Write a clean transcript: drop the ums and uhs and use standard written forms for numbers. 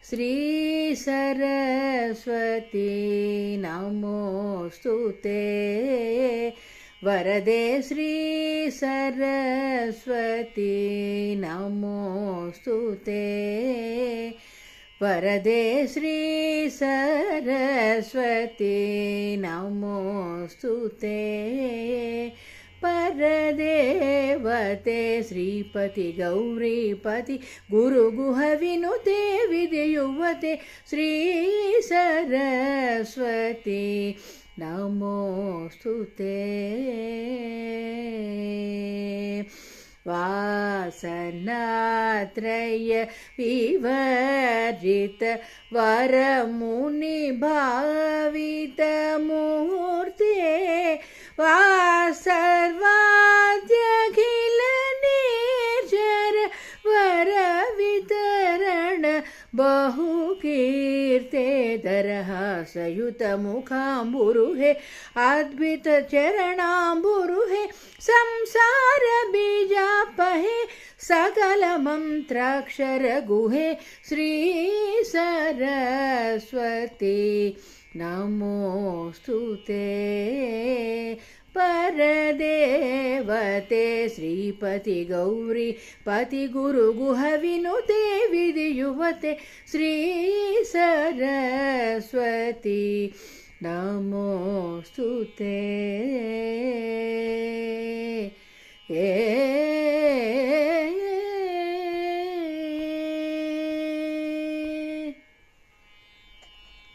श्री सरस्वती नमोस्तुते वरदे श्री सरस्वती नमोस्तुते वरदे श्री सरस्वती नमोस्तुते परदेवते श्रीपति गौरीपति गुरुगुह विनुते विधियुवते श्री सरस्वती नमोस्तुते वासनात्रय विवर्जित वरमुनिभावित मूर्ते सर्वाद्यखिल निर्जर वर वितरण बहुकीर्ते दरहासयुत मुखाम्बुरुहे अद्भुत चरणाम्बुरुहे संसार बीजापहे सकल मंत्राक्षर गुहे श्री सरस्वती नमोस्तुते परदेवते श्रीपति गौरी पति गुरुगुह विनुते विधियुवते श्री सरस्वती नमोस्तुते।